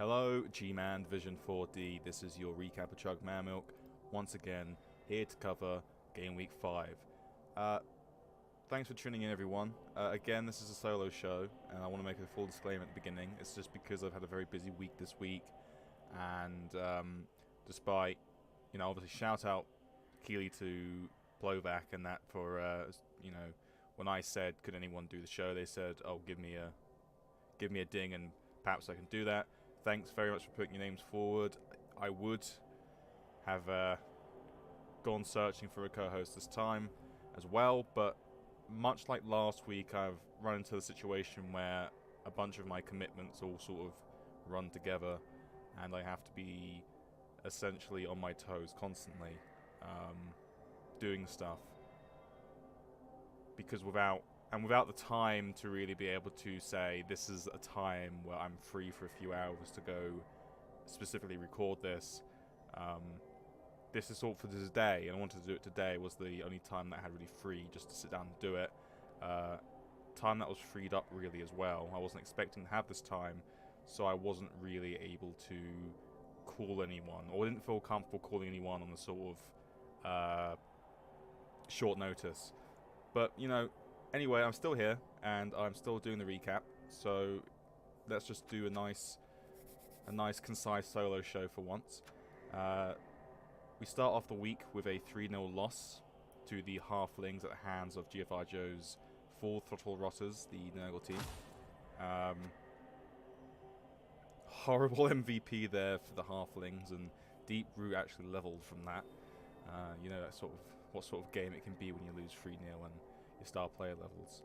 Hello, GMAN Division 4D. This is your recap of Chug Man Milk. Once again, here to cover Game Week 5. Thanks for tuning in, everyone. Again, this is a solo show, and I want to make a full disclaimer at the beginning. It's just because I've had a very busy week this week, and despite, obviously shout out Keely to Blowback and that for, when I said, could anyone do the show, they said, oh, give me a ding and perhaps I can do that. Thanks very much for putting your names forward. I would have gone searching for a co-host this time as well, but much like last week, I've run into the situation where a bunch of my commitments all sort of run together, and I have to be essentially on my toes constantly, doing stuff. Because without the time to really be able to say, this is a time where I'm free for a few hours to go specifically record this, this is sort for today, and I wanted to do it today. Was the only time that I had really free just to sit down and do it. Time that was freed up really as well. I wasn't expecting to have this time, so I wasn't really able to call anyone, or didn't feel comfortable calling anyone on a sort of short notice. But, anyway, I'm still here, and I'm still doing the recap, so let's just do a nice concise solo show for once. We start off the week with a 3-0 loss to the Halflings at the hands of GFI Joe's Full Throttle Rotters, the Nurgle team. Horrible MVP there for the Halflings, and Deep Root actually leveled from that. That sort of what sort of game it can be when you lose 3-0 and your star player levels.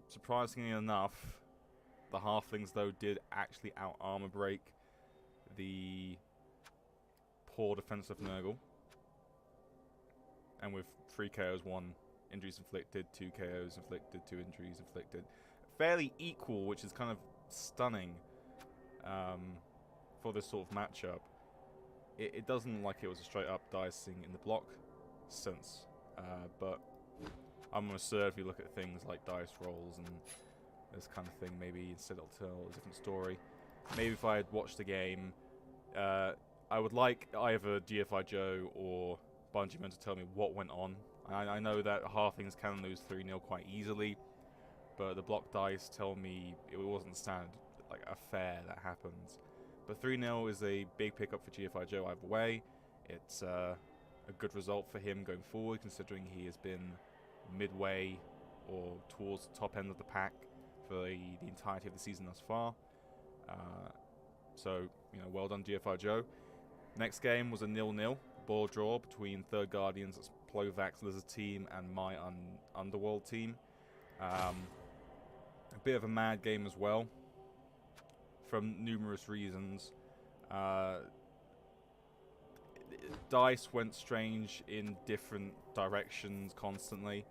Surprisingly enough, the Halflings though did actually out armor break the poor defensive Nurgle, and with 3 KOs, 1 injuries inflicted, 2 KOs inflicted, 2 injuries inflicted, fairly equal, which is kind of stunning for this sort of matchup. It doesn't look like it was a straight up dicing in the block sense, but I'm going to say if you look at things like dice rolls and this kind of thing, maybe instead it'll tell a different story. Maybe if I had watched the game, I would like either GFI Joe or Bungie Men to tell me what went on. I know that Halflings can lose 3-0 quite easily, but the block dice tell me it wasn't standard, like a fair that happens. But 3-0 is a big pickup for GFI Joe either way. It's a good result for him going forward, considering he has been midway or towards the top end of the pack for the entirety of the season thus far. So, well done GFI Joe. Next game was a 0-0 ball draw between Third Guardians, Plovak's Lizard team, and my Underworld team. A bit of a mad game as well, from numerous reasons. Dice went strange in different directions constantly.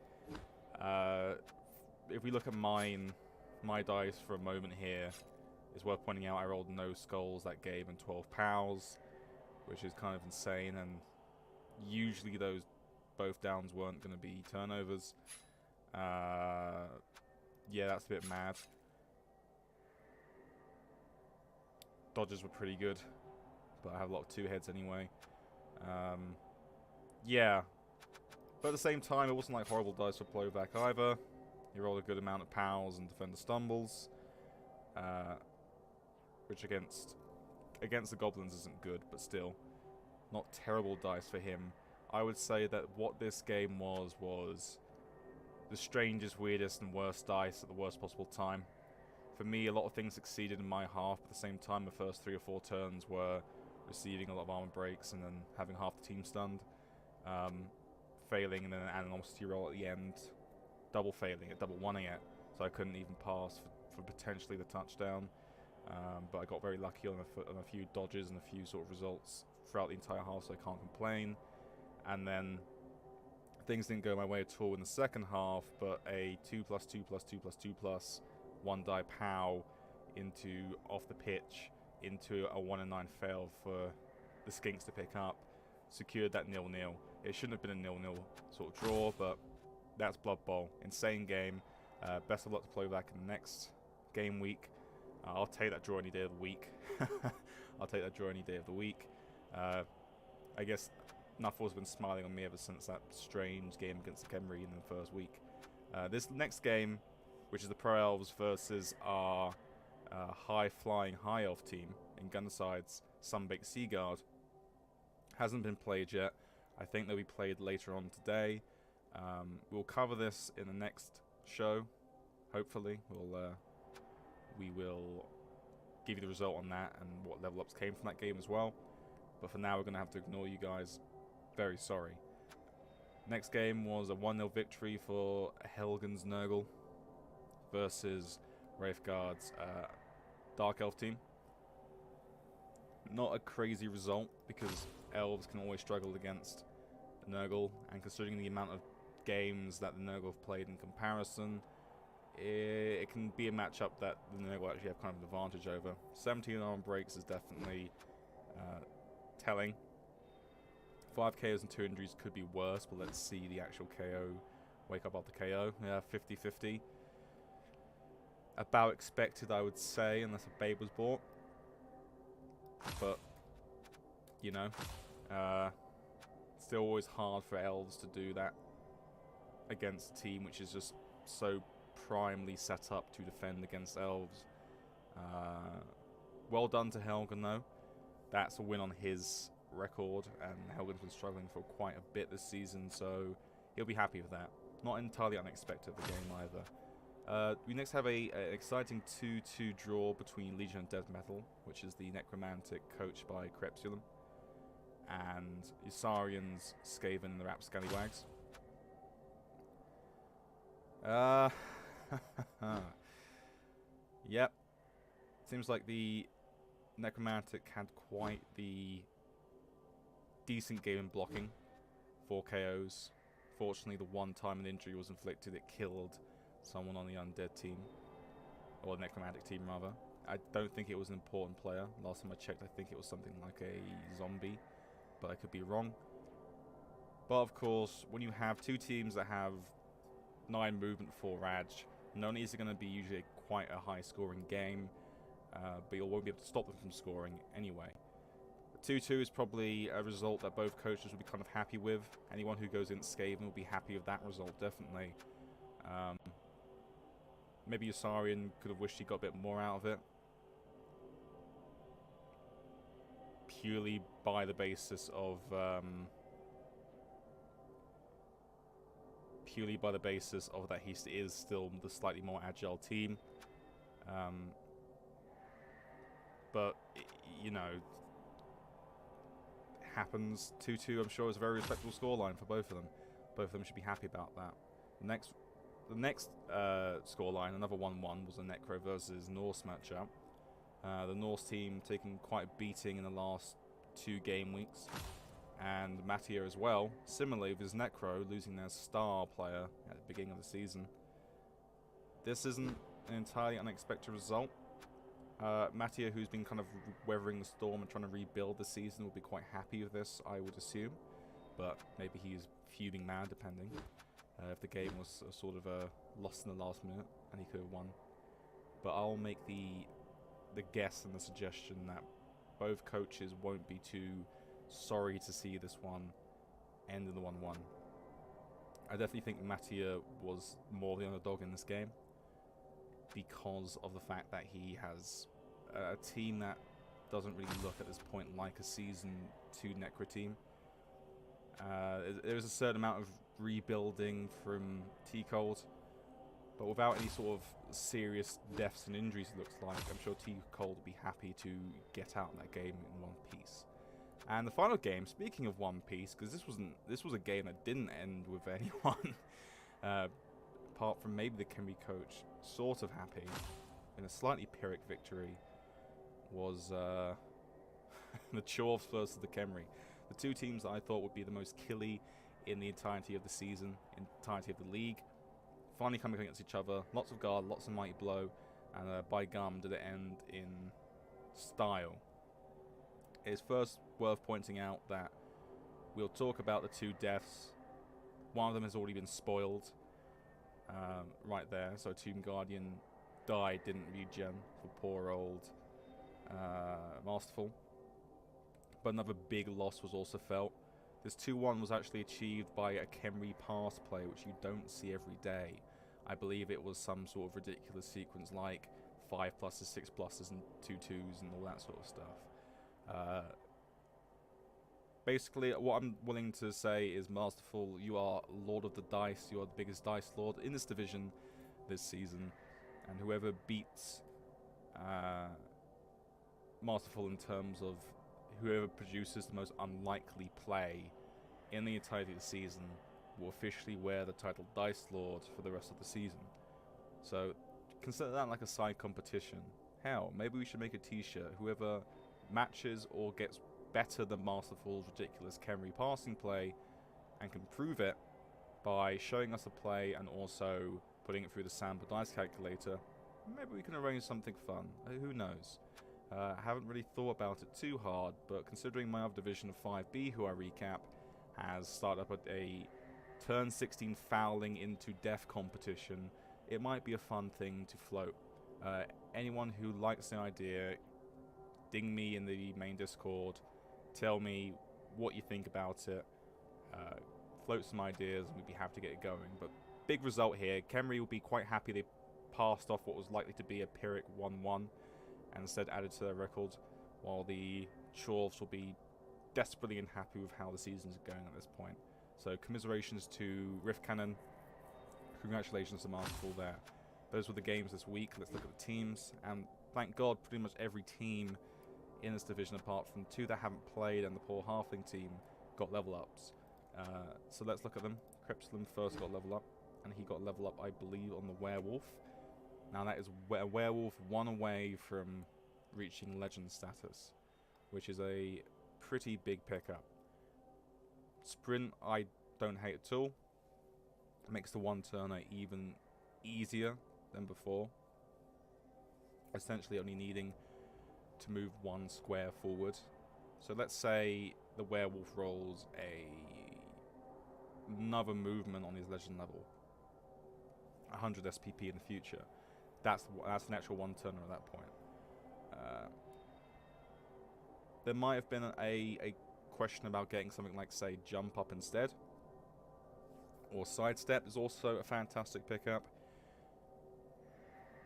If we look at my dice for a moment here, it's worth pointing out I rolled no skulls that game and 12 pals, which is kind of insane, and usually those both downs weren't going to be turnovers. Yeah, that's a bit mad. Dodges were pretty good, but I have a lot of 2 heads anyway. Yeah, but at the same time, it wasn't like horrible dice for Blowback either. He rolled a good amount of pals and defender stumbles, which against the goblins isn't good, but still not terrible dice for him. I would say that what this game was the strangest, weirdest, and worst dice at the worst possible time. For me, a lot of things succeeded in my half, but at the same time, the first 3 or 4 turns were receiving a lot of armor breaks and then having half the team stunned, failing, and then an animosity roll at the end, double failing it, double one-ing it, so I couldn't even pass for potentially the touchdown. But I got very lucky on a few dodges and a few sort of results throughout the entire half, so I can't complain. And then things didn't go my way at all in the second half, but a 2+2+2+2+, 1 die POW into off the pitch into a 1-9 fail for the Skinks to pick up secured that 0-0. It shouldn't have been a 0-0 sort of draw, but that's Blood Bowl. Insane game. Best of luck to Plovak in the next game week. I'll take that draw any day of the week. I'll take that draw any day of the week. I guess Nuffle's been smiling on me ever since that strange game against the Khemri in the first week. This next game, which is the Pro Elves versus our high-flying High Elf team in Gunside's Sunbaked Seaguard, hasn't been played yet. I think they'll be played later on today. We'll cover this in the next show. Hopefully, we will give you the result on that and what level ups came from that game as well. But for now, we're going to have to ignore you guys. Very sorry. Next game was a 1-0 victory for Helgen's Nurgle versus Wraithguard's Dark Elf team. Not a crazy result because Elves can always struggle against Nurgle, and considering the amount of games that the Nurgle have played in comparison, it can be a matchup that the Nurgle actually have kind of an advantage over. 17 arm breaks is definitely telling. 5 KOs and 2 injuries could be worse, but let's see the actual KO. Wake up after KO. Yeah, 50-50. About expected, I would say, unless a babe was bought. But, you know, still always hard for Elves to do that against a team which is just so primely set up to defend against Elves. Well done to Helgen, though. That's a win on his record, and Helgen's been struggling for quite a bit this season, so he'll be happy with that. Not entirely unexpected of the game either. We next have an exciting 2-2 draw between Legion and Death Metal, which is the Necromantic coached by Crepsulum, and Isarian's Skaven and the Rapscallywags. Yep. Seems like the Necromantic had quite the decent game in blocking. 4 KOs. Fortunately, the one time an injury was inflicted, it killed someone on the Undead team. Or the Necromantic team, rather. I don't think it was an important player. Last time I checked, I think it was something like a zombie. But I could be wrong. But of course, when you have two teams that have 9 movement, 4 Raj, not only is it going to be usually quite a high scoring game, but you won't be able to stop them from scoring anyway. 2-2 is probably a result that both coaches will be kind of happy with. Anyone who goes into Skaven will be happy with that result, definitely. Maybe Isarian could have wished he got a bit more out of it. Purely by the basis of that he is still the slightly more agile team. But, you know, it happens. 2-2, I'm sure, is a very respectable scoreline for both of them. Both of them should be happy about that. The next scoreline, another 1-1, was a Necro versus Norse matchup. The Norse team taking quite a beating in the last 2 game weeks. And Mattia as well, similarly with his Necro, losing their star player at the beginning of the season. This isn't an entirely unexpected result. Mattia, who's been kind of weathering the storm and trying to rebuild the season, will be quite happy with this, I would assume. But maybe he's fuming mad, depending. If the game was sort of lost in the last minute and he could have won. But I'll make the guess and the suggestion that both coaches won't be too sorry to see this one end in the 1-1. I definitely think Mattia was more the underdog in this game because of the fact that he has a team that doesn't really look at this point like a Season 2 Necro team. There is a certain amount of rebuilding from T-Cold, but without any sort of serious deaths and injuries, it looks like. I'm sure T-Cold would be happy to get out of that game in one piece. And the final game, speaking of one piece, because this was a game that didn't end with anyone, apart from maybe the Khemri coach sort of happy, in a slightly Pyrrhic victory, was the Chorfs versus the Khemri. The two teams that I thought would be the most killy in the entirety of the season, entirety of the league, finally coming against each other. Lots of guard, lots of mighty blow, and by gum did it end in style. It's first worth pointing out that we'll talk about the 2 deaths. One of them has already been spoiled right there. So Tomb Guardian die didn't regen for poor old Masterful. But another big loss was also felt. This 2-1 was actually achieved by a Khemri pass play, which you don't see every day. I believe it was some sort of ridiculous sequence like 5 pluses, 6 pluses, and 2 2s, and all that sort of stuff. Basically, what I'm willing to say is, Masterful, you are Lord of the Dice. You are the biggest Dice Lord in this division this season. And whoever beats Masterful in terms of whoever produces the most unlikely play in the entirety of the season will officially wear the title Dice Lord for the rest of the season. So consider that like a side competition. Hell, maybe we should make a t-shirt. Whoever matches or gets better than Masterful's ridiculous Khemri passing play and can prove it by showing us a play and also putting it through the sample dice calculator, maybe we can arrange something fun. Who knows? I haven't really thought about it too hard, but considering my other division of 5B, who I recap, has started up a turn 16 fouling into death competition, it might be a fun thing to float. Anyone who likes the idea, ding me in the main Discord, tell me what you think about it, float some ideas, and we'd be happy to get it going. But big result here, Khemri will be quite happy they passed off what was likely to be a Pyrrhic 1-1 and instead added to their record, while the Chorvs will be desperately unhappy with how the seasons are going at this point. So commiserations to Rift Cannon, congratulations to Masterful there. Those were the games this week. Let's look at the teams, and thank God pretty much every team in this division, apart from 2 that haven't played and the poor Halfling team, got level ups. So let's look at them. Crepslim first got level up, and he got level up, I believe, on the Werewolf. Now that is a Werewolf 1 away from reaching Legend status, which is a pretty big pickup. Sprint I don't hate at all. It makes the 1-turner even easier than before. Essentially only needing to move 1 square forward. So let's say the Werewolf rolls another movement on his Legend level. 100 SPP in the future. That's an actual 1-turner at that point. There might have been a question about getting something like, say, Jump Up instead. Or Sidestep is also a fantastic pickup,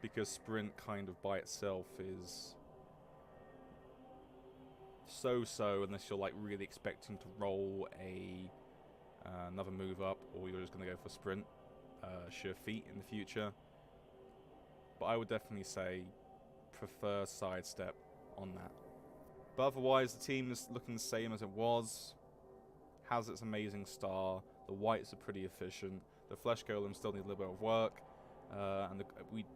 because Sprint kind of by itself is so-so unless you're like really expecting to roll another move up, or you're just going to go for Sprint, Sure Feet in the future. But I would definitely say prefer Sidestep on that. But otherwise, the team is looking the same as it was. Has its amazing star. The whites are pretty efficient. The Flesh Golem still need a little bit of work. And we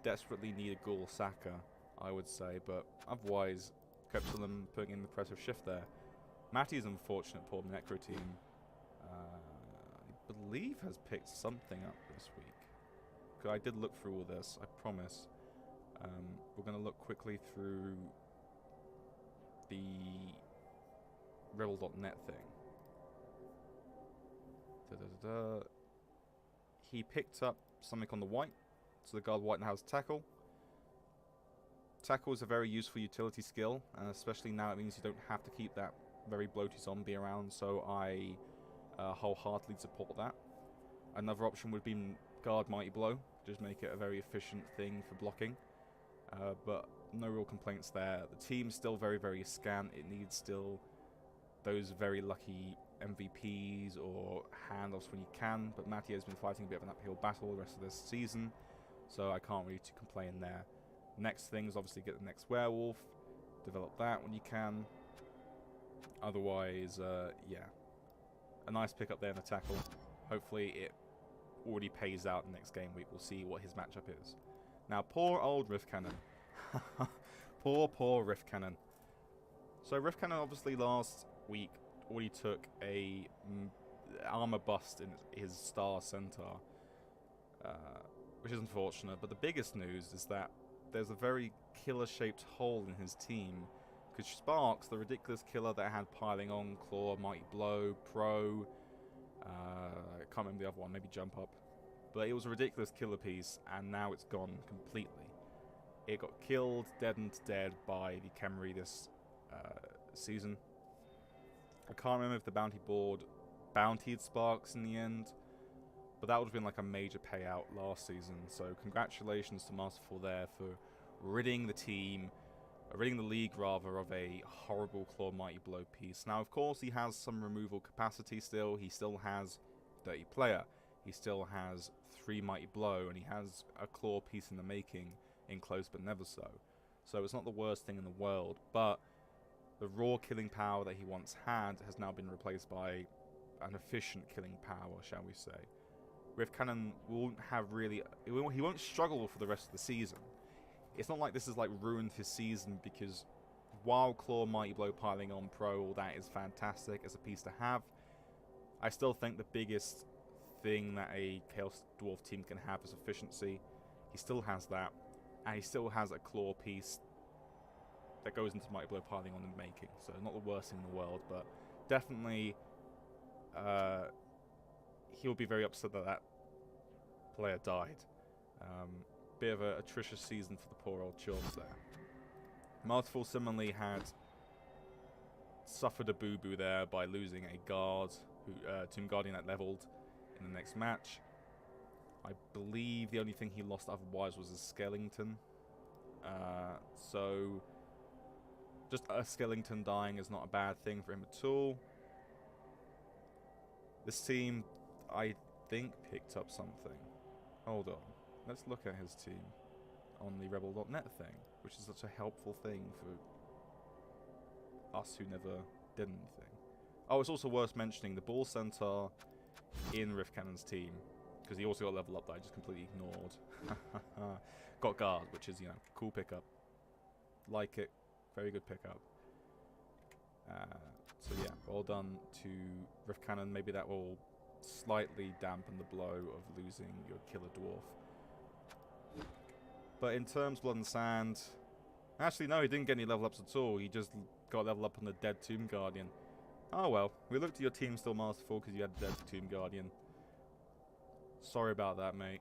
desperately need a Ghoul Saka, I would say. But otherwise, Crepslim putting in the impressive shift there. Matty's unfortunate poor Necro team, I believe, has picked something up this week. Because I did look through all this, I promise. We're going to look quickly through the REBBL.net thing. He picked up something on the white, so the guard white now has tackle. Tackle is a very useful utility skill, and especially now it means you don't have to keep that very bloaty zombie around, so I wholeheartedly support that. Another option would be guard Mighty Blow, just make it a very efficient thing for blocking, but no real complaints there. The team's still very, very scant. It needs still those very lucky MVPs or handoffs when you can, but Matty has been fighting a bit of an uphill battle the rest of this season, so I can't really complain there. Next thing is obviously get the next Werewolf, develop that when you can. Otherwise, yeah, a nice pickup there in the tackle. Hopefully it already pays out the next game week. We'll see what his matchup is. Now, poor old Rift Cannon. poor Rift Cannon. So Rift Cannon obviously last week already took a armor bust in his star centaur, which is unfortunate. But the biggest news is that there's a very killer-shaped hole in his team, because Sparks, the ridiculous killer that had Piling On, Claw, Mighty Blow, Pro, I can't remember the other one, maybe Jump Up, but it was a ridiculous killer piece, and now it's gone completely. It got killed, deadened to dead by the Khemri this season. I can't remember if the bounty board bountied Sparks in the end, but that would have been like a major payout last season. So congratulations to Masterful there for ridding the league rather, of a horrible Claw Mighty Blow piece. Now, of course, he has some removal capacity still. He still has Dirty Player. He still has 3 Mighty Blow, and he has a Claw piece in the making in Close But Never So. So it's not the worst thing in the world, but the raw killing power that he once had has now been replaced by an efficient killing power, shall we say. Rift Cannon won't have really... He won't struggle for the rest of the season. It's not like this has like ruined his season, because while Claw Mighty Blow piling on Pro, all that is fantastic as a piece to have, I still think the biggest thing that a Chaos Dwarf team can have is efficiency. He still has that, and he still has a Claw piece that goes into Mighty Blow piling on and making. So not the worst thing in the world, but definitely he'll be very upset that that player died. Bit of a atrocious season for the poor old Chorms there. Masterful similarly had suffered a boo-boo there by losing a guard, Tomb Guardian that leveled in the next match. I believe the only thing he lost otherwise was his Skellington. So just a Skellington dying is not a bad thing for him at all. This team, I think, picked up something. Hold on. Let's look at his team on the REBBL.net thing, which is such a helpful thing for us who never did anything. Oh, it's also worth mentioning the Ball Centaur in Rift Cannon's team, because he also got level up that I just completely ignored. Got guard, which is, you know, cool pickup. Like it. Very good pickup. So yeah, well done to Rift Cannon. Maybe that will slightly dampen the blow of losing your killer dwarf. But in terms of Blood and Sand, actually no, he didn't get any level ups at all. He just got level up on the dead Tomb Guardian. Oh well, we looked at your team still Masterful because you had dead Tomb Guardian. Sorry about that, mate.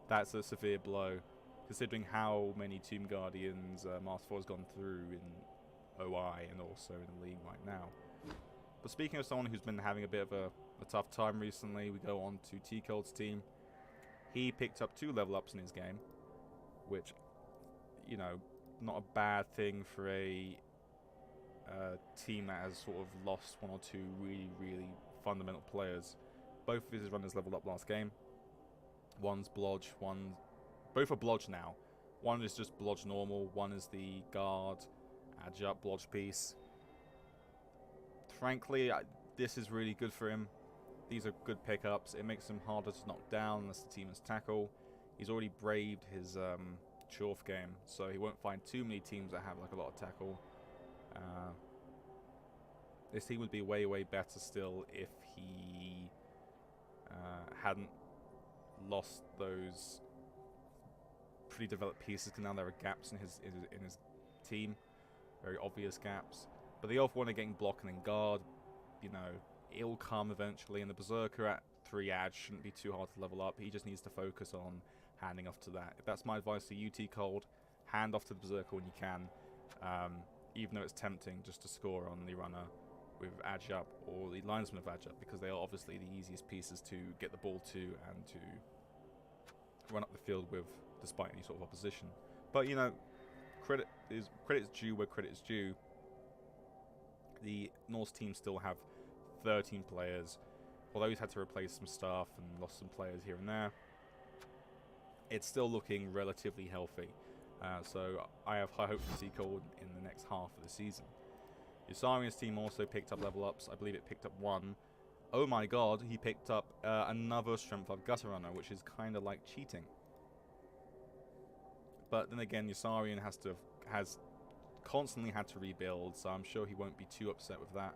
That's a severe blow, considering how many Tomb Guardians Masterful has gone through in OI and also in the league right now. But speaking of someone who's been having a bit of a tough time recently, we go on to T-Cold's team. He picked up 2 level ups in his game, which, you know, not a bad thing for a team that has sort of lost 1 or 2 really, really fundamental players. Both of his runners leveled up last game. One's Blodge, both are Blodge now. One is just Blodge normal, one is the guard, adjunct Blodge piece. Frankly, this is really good for him. These are good pickups. It makes him harder to knock down unless the team has tackle. He's already braved his Chorf game, so he won't find too many teams that have like a lot of tackle. This team would be way, way better still if he hadn't lost those pretty developed pieces, because now there are gaps in his team, very obvious gaps. But the Elf one are getting block and then guard, you know, it'll come eventually, and the Berserker at 3 ads shouldn't be too hard to level up. He just needs to focus on handing off to that. If that's my advice to UT Cold, hand off to the Berserker when you can, even though it's tempting just to score on the runner with Adjup or the linesman of Adjup, because they are obviously the easiest pieces to get the ball to and to run up the field with, despite any sort of opposition. But, you know, credit is due where credit is due. The Norse team still have 13 players. Although he's had to replace some staff and lost some players here and there, it's still looking relatively healthy. So I have high hopes for T-Cold in the next half of the season. Yusarian's team also picked up level ups. I believe it picked up 1. Oh my god, he picked up another Strength 5 Gutter Runner, which is kind of like cheating. But then again, Yusarian has constantly had to rebuild, so I'm sure he won't be too upset with that.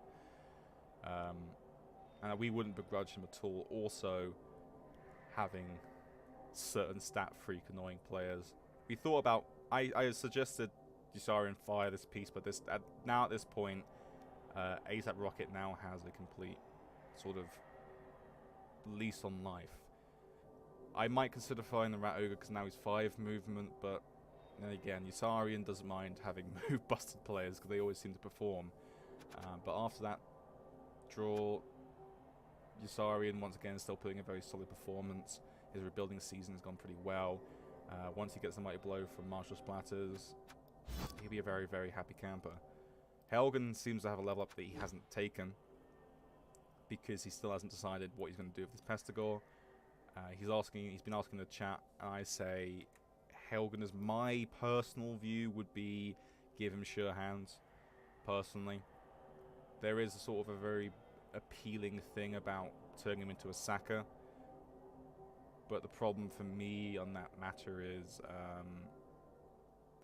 And we wouldn't begrudge him at all. Also, having certain stat freak annoying players. We thought about, I suggested Yusarian fire this piece, but now at this point, ASAP Rocket now has a complete sort of lease on life. I might consider flying the Rat Ogre because now he's 5 movement, but then again, Yusarian doesn't mind having move-busted players because they always seem to perform. But after that draw, Yusarian once again still putting a very solid performance. His rebuilding season has gone pretty well. Once he gets a Mighty Blow from Martial Splatters, he'll be a very, very happy camper. Helgen seems to have a level up that he hasn't taken because he still hasn't decided what he's going to do with this Pestigore. He's been asking the chat, and I say Helgen, as my personal view, would be give him sure hands. Personally, there is a sort of a very appealing thing about turning him into a sacker, but the problem for me on that matter is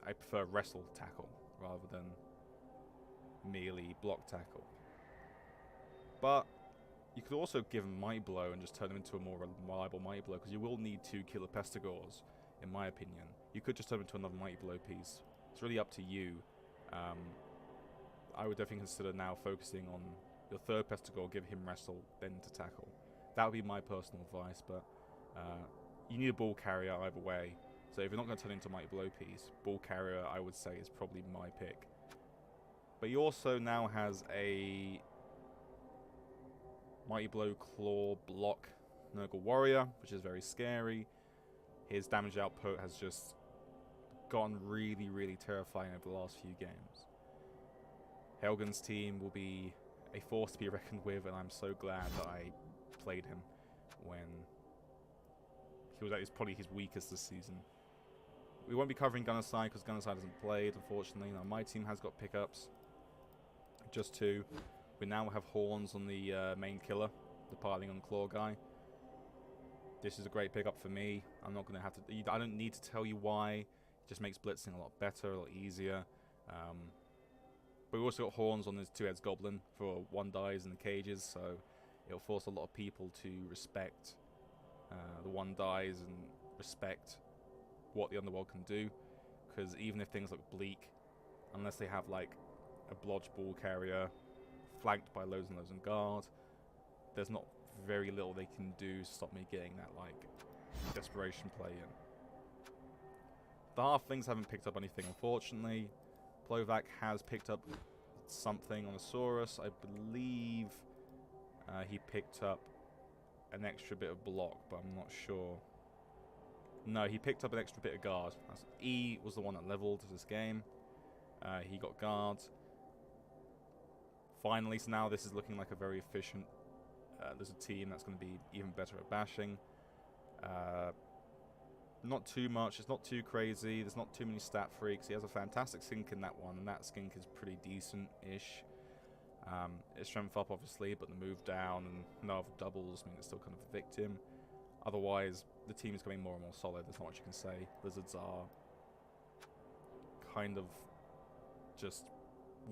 I prefer wrestle tackle rather than merely block tackle. But you could also give him Mighty Blow and just turn him into a more reliable Mighty Blow, because you will need 2 killer Pestigores, in my opinion. You could just turn him into another Mighty Blow piece. It's really up to you. I would definitely consider now focusing on your 3rd Pestigore, give him wrestle, then to tackle. That would be my personal advice, but you need a ball carrier either way. So if you're not going to turn into a Mighty Blow piece, ball carrier, I would say, is probably my pick. But he also now has a Mighty Blow Claw block Nurgle Warrior, which is very scary. His damage output has just gotten really, really terrifying over the last few games. Helgen's team will be a force to be reckoned with, and I'm so glad that I played him when he was at probably his weakest this season. We won't be covering Gunnerside because Gunnerside hasn't played, unfortunately. Now, my team has got pickups. Just 2. We now have Horns on the main killer, the Piling on Claw guy. This is a great pickup for me. I'm not going to have to... I don't need to tell you why. It just makes blitzing a lot better, a lot easier. But we also got Horns on this 2-heads Goblin for 1 dies in the cages, so it'll force a lot of people to respect the 1 dies and respect what the Underworld can do. Because even if things look bleak, unless they have like a Blodge Ball Carrier flanked by loads and loads of guard, there's not very little they can do to stop me getting that like desperation play in. The halflings haven't picked up anything, unfortunately. Plovak has picked up something on Asaurus. I believe he picked up an extra bit of block, but I'm not sure. No, he picked up an extra bit of guard. E was the one that leveled this game. He got guards. Finally, so now this is looking like a very efficient... there's a team that's going to be even better at bashing. Not too much, it's not too crazy, there's not too many stat freaks. He has a fantastic skink in that one, and that skink is pretty decent-ish. It's strength up, obviously, but the move down and no other doubles mean it's still kind of a victim. Otherwise, the team is becoming more and more solid, there's not much you can say. Lizards are kind of just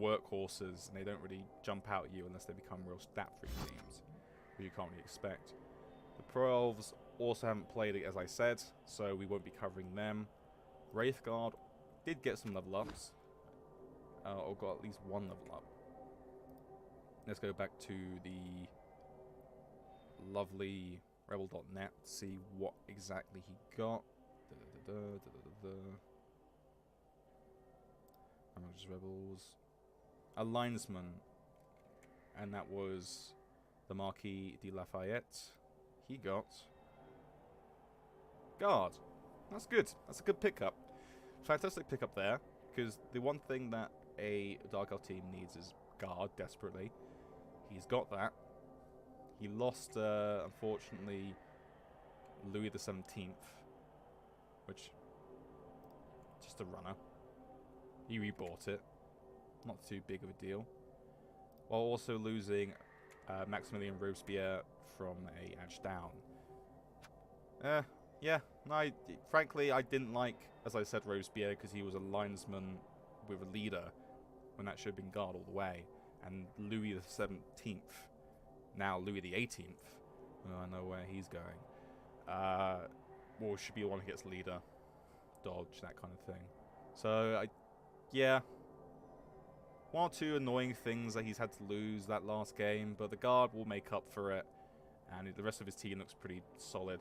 workhorses, and they don't really jump out at you unless they become real stat-freak teams, which you can't really expect. The Pro Elves also haven't played it, as I said, so we won't be covering them. Wraithguard did get some level ups, or got at least 1 level up. Let's go back to the lovely rebel.net to see what exactly he got. Just Rebels. A linesman, and that was the Marquis de Lafayette. He got guard. That's good. That's a good pickup. Fantastic pickup there, because the one thing that a Dark Elf team needs is guard desperately. He's got that. He lost, unfortunately, Louis the 17th, which just a runner. He rebought it. Not too big of a deal. While also losing Maximilian Robespierre from a edge down. Yeah. Frankly, I didn't like, as I said, Robespierre because he was a linesman with a leader when that should have been guard all the way. And Louis the 17th, now Louis the 18th, I know where he's going. Well, should be the one who gets leader, dodge, that kind of thing. So, yeah. 1 or 2 annoying things that he's had to lose that last game, but the guard will make up for it, and the rest of his team looks pretty solid.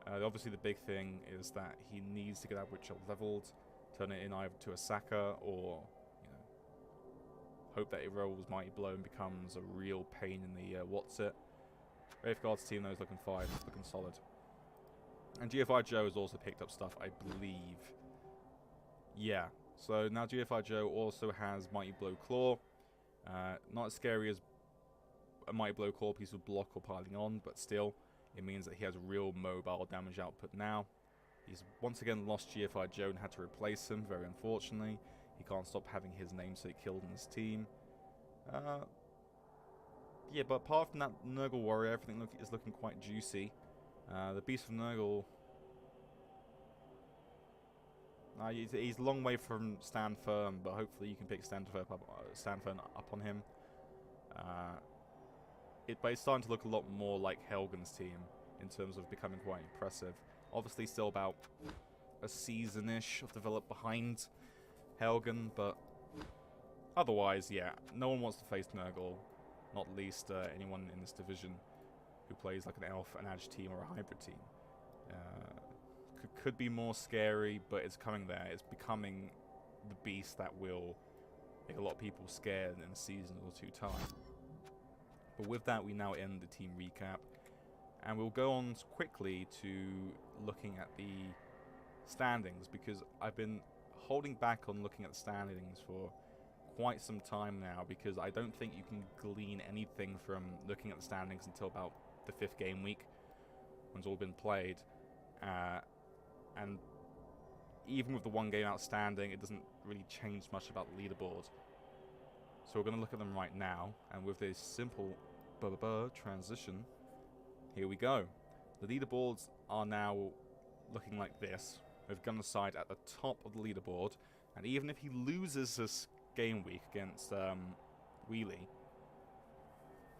Obviously, the big thing is that he needs to get that Witcher leveled, turn it in either to a Saka, or hope that it rolls Mighty Blow and becomes a real pain in the what's-it. Wraithguard's team, though, is looking fine. It's looking solid. And GFI Joe has also picked up stuff, I believe. Yeah. So now GFI Joe also has Mighty Blow Claw. Not as scary as a Mighty Blow Claw piece of block or piling on, but still, it means that he has a real mobile damage output now. He's once again lost GFI Joe and had to replace him, very unfortunately. He can't stop having his namesake killed in his team. Yeah, but apart from that Nurgle Warrior, everything is looking quite juicy. The Beast of Nurgle... he's a long way from Stand Firm, but hopefully you can pick Stand Firm up on him. But it's starting to look a lot more like Helgen's team in terms of becoming quite impressive. Obviously still about a season-ish of develop behind Helgen, but otherwise, yeah, no one wants to face Nurgle, not least anyone in this division who plays like an elf, an edge team, or a hybrid team. Could be more scary, but it's coming there. It's becoming the beast that will make a lot of people scared in a season or two time. But with that, we now end the team recap, and we'll go on quickly to looking at the standings, because I've been holding back on looking at the standings for quite some time now, because I don't think you can glean anything from looking at the standings until about the 5th game week, when it's all been played. And even with the one game outstanding, it doesn't really change much about the leaderboard. So we're going to look at them right now, and with this simple transition, here we go. The leaderboards are now looking like this, with Gunnerside at the top of the leaderboard, and even if he loses this game week against Wheelie,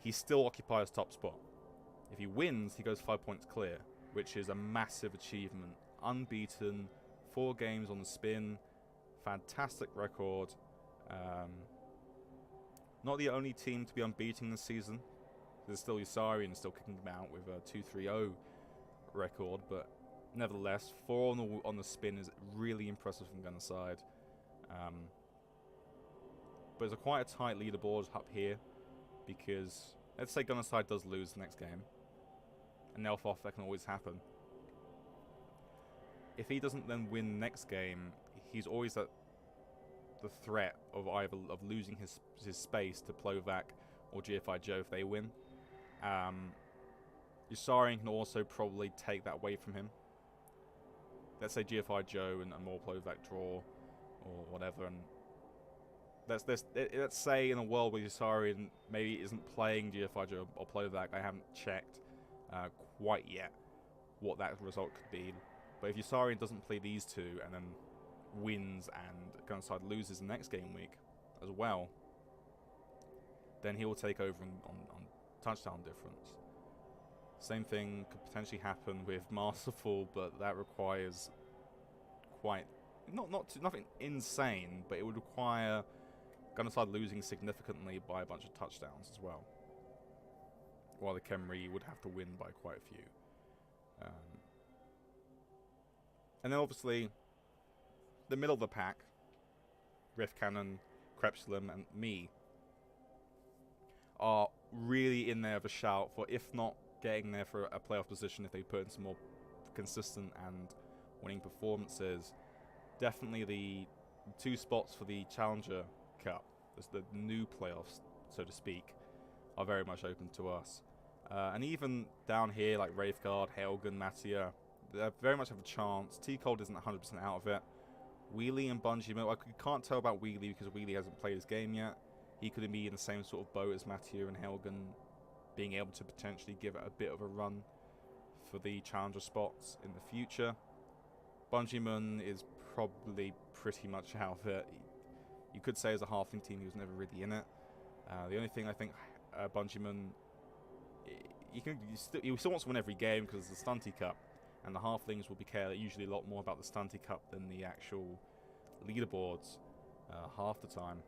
he still occupies top spot. If he wins, he goes 5 points clear, which is a massive achievement. Unbeaten, 4 games on the spin, fantastic record. Not the only team to be unbeaten this season. There's still Usari and still kicking them out with a 2-3-0 record, but nevertheless, 4 on the spin is really impressive from Gunnerside. But it's quite a tight leaderboard up here, because let's say Gunnerside does lose the next game, and Elf off, that can always happen. If he doesn't then win the next game, he's always at the threat of either of losing his space to Plovak or GFI Joe if they win. Usarian can also probably take that away from him. Let's say GFI Joe and more Plovak draw or whatever, and let's say in a world where Usarian maybe isn't playing GFI Joe or Plovak, I haven't checked quite yet what that result could be. But if Usarian doesn't play these two and then wins and Gunnerside loses the next game week as well, then he will take over on touchdown difference. Same thing could potentially happen with Masterful, but that requires quite nothing insane, but it would require Gunnerside losing significantly by a bunch of touchdowns as well, while the Khemri would have to win by quite a few. And then obviously, the middle of the pack, Rift Cannon, Krepslim, and me, are really in there of a shout for, if not getting there for a playoff position, if they put in some more consistent and winning performances. Definitely the 2 spots for the Challenger Cup, the new playoffs, so to speak, are very much open to us. And even down here, like Wraithguard, Helgen, Mattia, they very much have a chance. T-Cold isn't 100% out of it. Wheelie and Bungie, I can't tell about Wheelie because Wheelie hasn't played his game yet. He could be in the same sort of boat as Mattia and Helgen, being able to potentially give it a bit of a run for the Challenger spots in the future. Bungie is probably pretty much out of it. You could say as a halfling team, he was never really in it. The only thing I think Bungie he still wants to win every game because it's the Stunty Cup, and the halflings will be care usually a lot more about the Stunty Cup than the actual leaderboards half the time.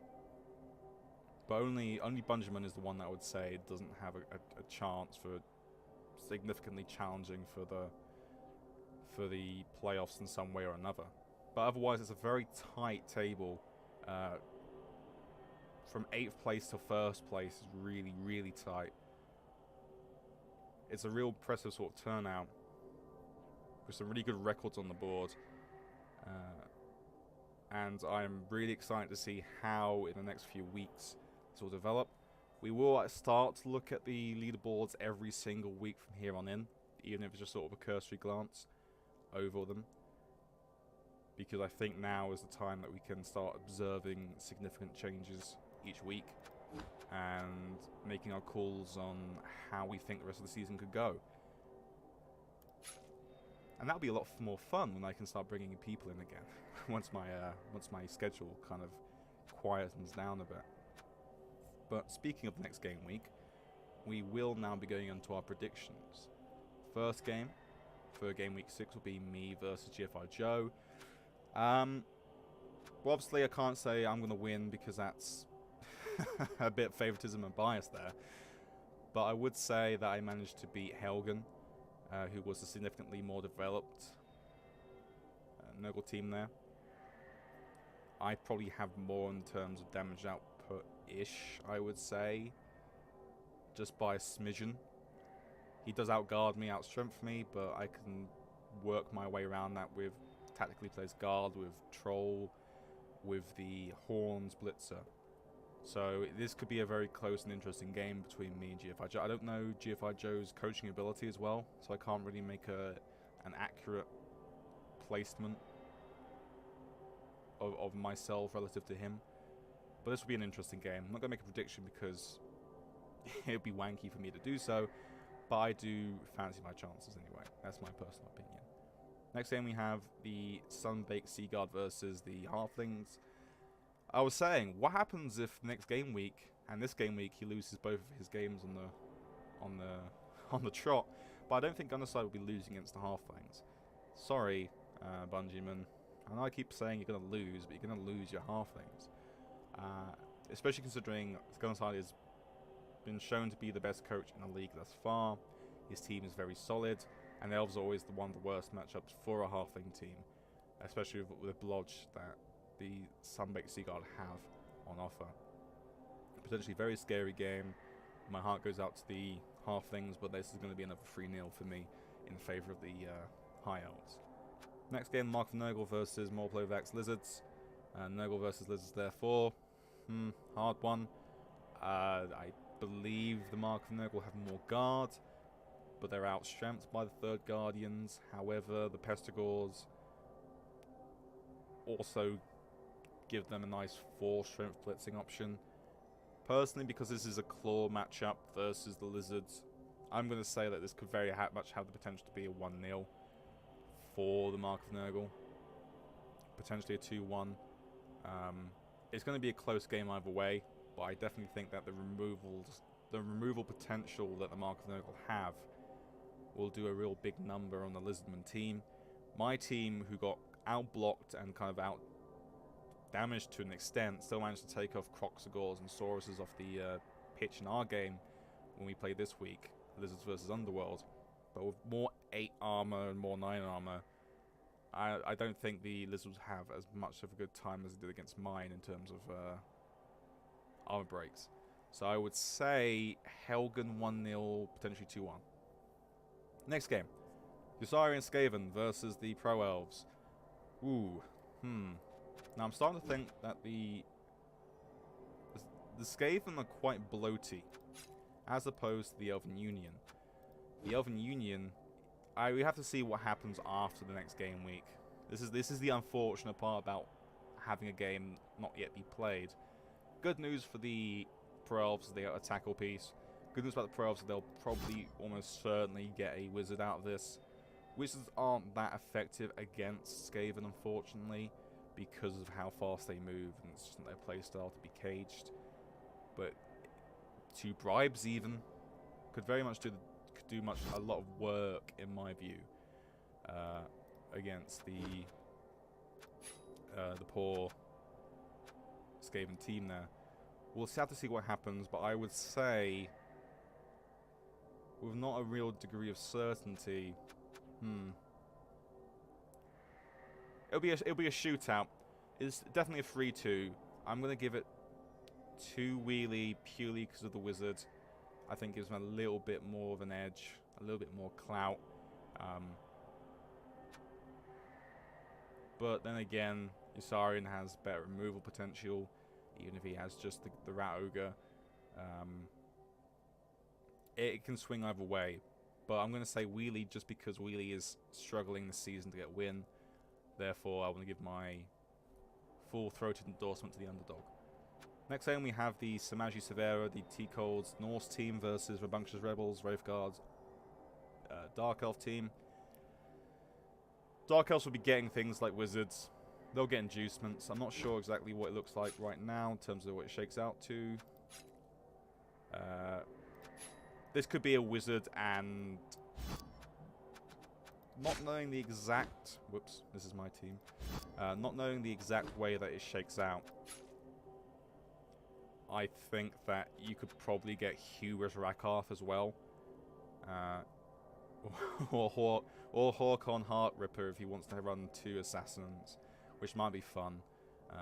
But only Bungie is the one that I would say doesn't have a chance for significantly challenging for for the playoffs in some way or another. But otherwise, it's a very tight table. From 8th place to 1st place is really, really tight. It's a real impressive sort of turnout with some really good records on the board. And I'm really excited to see how in the next few weeks this will develop. We will start to look at the leaderboards every single week from here on in, even if it's just sort of a cursory glance over them. Because I think now is the time that we can start observing significant changes each week and making our calls on how we think the rest of the season could go. And that'll be a lot more fun when I can start bringing people in again once my schedule kind of quietens down a bit. But speaking of the next game week, we will now be going into our predictions. First game for game week 6 will be me versus GFI Joe. Well, obviously I can't say I'm going to win because that's a bit of favoritism and bias there. But I would say that I managed to beat Helgen, who was a significantly more developed Nurgle team there. I probably have more in terms of damage output-ish, I would say. Just by a smidgen. He does outguard me, outstrength me, but I can work my way around that with tactically placed guard, with Troll, with the Horns Blitzer. So this could be a very close and interesting game between me and GFI Joe. I don't know GFI Joe's coaching ability as well, so I can't really make an accurate placement of myself relative to him. But this will be an interesting game. I'm not going to make a prediction because it would be wanky for me to do so, but I do fancy my chances anyway. That's my personal opinion. Next game we have the Sunbaked Seaguard versus the Halflings. I was saying, what happens if next game week and this game week he loses both of his games on the trot? But I don't think Gunnerside will be losing against the Halflings. Sorry, Bungieman. I know I keep saying you're going to lose, but you're going to lose your Halflings. Especially considering Gunnerside has been shown to be the best coach in the league thus far. His team is very solid, and the Elves are always one of the worst matchups for a Halfling team, especially with the blodge that the Sunbaked Seaguard have on offer. Potentially very scary game. My heart goes out to the Halflings, but this is going to be another 3-0 for me in favour of the High Elves. Next game, Mark of Nurgle versus Morplovax Lizards. Nurgle versus Lizards, therefore. Hard one. I believe the Mark of Nurgle have more guard, but they're outstrengthed by the Third Guardians. However, the Pestigors also give them a nice 4 strength blitzing option. Personally, because this is a claw matchup versus the Lizards, I'm going to say that this could very much have the potential to be a 1-0 for the Mark of Nurgle. Potentially a 2-1. It's going to be a close game either way, but I definitely think that the removal potential that the Mark of Nurgle have will do a real big number on the Lizardman team. My team, who got out-blocked and kind of out-damaged to an extent, still managed to take off Croxagors and Sauruses off the pitch in our game when we played this week, Lizards versus Underworld. But with more 8 armor and more 9 armor, I don't think the Lizards have as much of a good time as they did against mine in terms of armor breaks. So I would say Helgen 1-0, potentially 2-1. Next game, Yusari and Skaven versus the Pro Elves. Now I'm starting to think that the Skaven are quite bloaty, as opposed to the Elven Union. The Elven Union, we have to see what happens after the next game week. This is the unfortunate part about having a game not yet be played. Good news for the Pro Elves, they got a tackle piece. Good news about the Pro Elves, they'll probably almost certainly get a wizard out of this. Wizards aren't that effective against Skaven, unfortunately, because of how fast they move, and it's just their playstyle to be caged. But 2 bribes even could very much do a lot of work, in my view, against the poor Skaven team there. We'll have to see what happens, but I would say, with not a real degree of certainty, it'll be a shootout. It's definitely a 3-2. I'm gonna give it 2 wheelie purely because of the wizard. I think gives him a little bit more of an edge, a little bit more clout. But then again, Yusarian has better removal potential, even if he has just the Rat Ogre. It can swing either way, but I'm going to say Wheelie just because Wheelie is struggling this season to get a win. Therefore, I want to give my full-throated endorsement to the underdog. Next game, we have the Samaji Severa, the T-Cold's Norse team versus Rambunctious Rebels, Wraithguard's Dark Elf team. Dark Elves will be getting things like Wizards. They'll get inducements. I'm not sure exactly what it looks like right now in terms of what it shakes out to. This could be a Wizard, and not knowing the exact... Whoops, this is my team. Not knowing the exact way that it shakes out, I think that you could probably get Hugh as Rakarth as well. Or Horkon Heartripper if he wants to run 2 Assassins, which might be fun.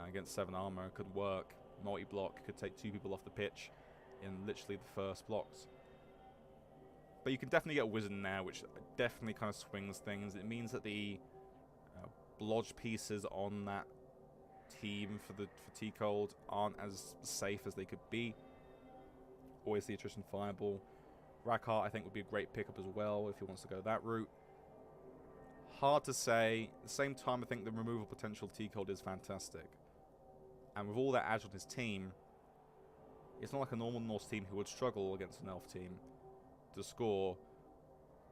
Against 7 armor, could work. Multi-block, could take 2 people off the pitch in literally the first blocks. But you can definitely get a Wizard now, which definitely kind of swings things. It means that the blodge pieces on that team for T-Cold aren't as safe as they could be. Always the Attrition Fireball. Rakarth, I think, would be a great pickup as well if he wants to go that route. Hard to say. At the same time, I think the removal potential of T-Cold is fantastic. And with all that edge on his team, it's not like a normal Norse team who would struggle against an Elf team to score,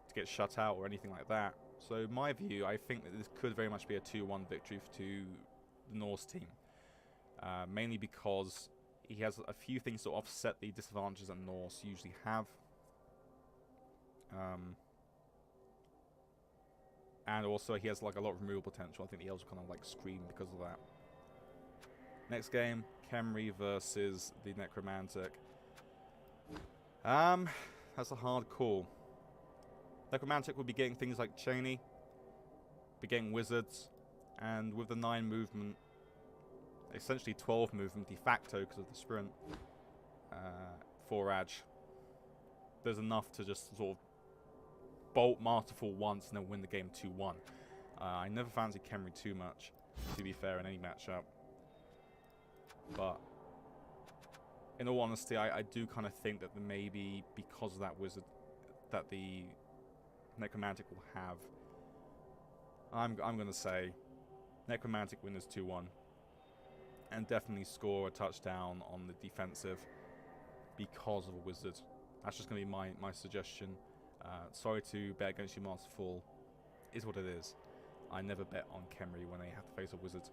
to get shut out or anything like that. So in my view, I think that this could very much be a 2-1 victory to the Norse team. Mainly because he has a few things to offset the disadvantages that Norse usually have. And also he has like a lot of removal potential. I think the elves kind of like scream because of that. Next game, Khemri versus the Necromantic. That's a hard call. Necromantic will be getting things like Cheney, be getting Wizards, and with the 9 movement, essentially 12 movement de facto because of the sprint, 4 edge, there's enough to just sort of bolt Masterful once and then win the game 2-1. I never fancied Khemri too much, to be fair, in any matchup. But in all honesty, I do kind of think that maybe because of that Wizard that the Necromantic will have, I'm going to say Necromantic wins 2-1 and definitely score a touchdown on the defensive because of a Wizard. That's just going to be my suggestion. Sorry to bet against you, Masterful. Is what it is. I never bet on Khemri when they have to face a Wizard.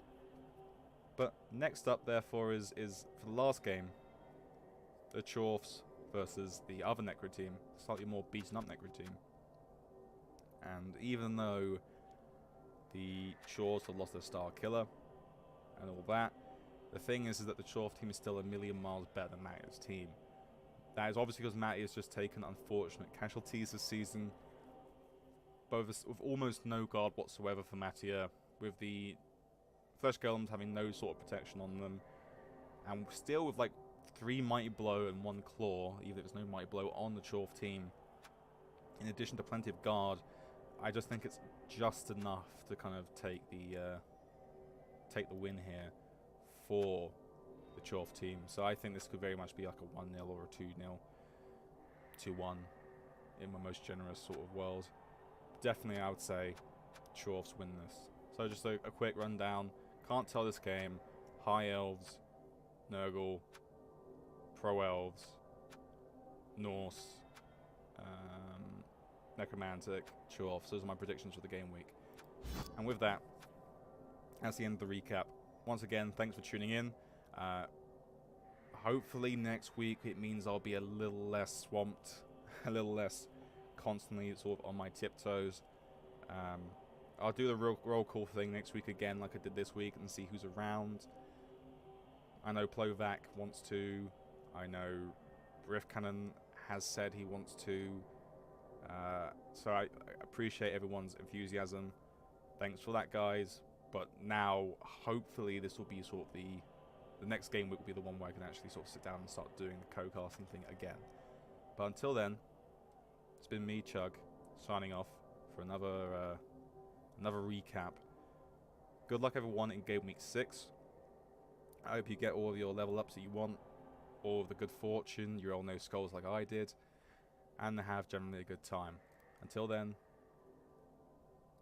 But next up, therefore, is for the last game, the Chorfs versus the other Necro team, slightly more beaten up Necro team. And even though the Chorfs have lost their star killer and all that, the thing is that the Chorf team is still a million miles better than Mattia's team. That is obviously because Mattia has just taken unfortunate casualties this season. Both with almost no guard whatsoever for Mattia, with the Flesh Golems having no sort of protection on them, and still with like 3 Mighty Blow and 1 Claw, even if there's no Mighty Blow on the Chorf team, in addition to plenty of guard. I just think it's just enough to kind of take the win here for the Chorf team. So I think this could very much be like a 1-0 or a 2-0, 2-1 in my most generous sort of world. Definitely I would say Chorfs win this. So just a quick rundown. Can't tell this game. High Elves, Nurgle, Pro Elves, Norse, Necromantic, Chorfs. Those are my predictions for the game week. And with that, that's the end of the recap. Once again, thanks for tuning in. Hopefully next week it means I'll be a little less swamped, a little less constantly sort of on my tiptoes. I'll do the roll call thing next week again like I did this week and see who's around. I know Plovac wants to. I know Riff Cannon has said he wants to. So I appreciate everyone's enthusiasm. Thanks for that, guys. But now, hopefully, this will be sort of the next game week will be the one where I can actually sort of sit down and start doing the co-casting thing again. But until then, it's been me, Chug, signing off for another recap. Good luck, everyone, in Game Week 6. I hope you get all of your level ups that you want, all of the good fortune, you roll no skulls like I did, and have generally a good time. Until then,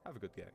have a good game.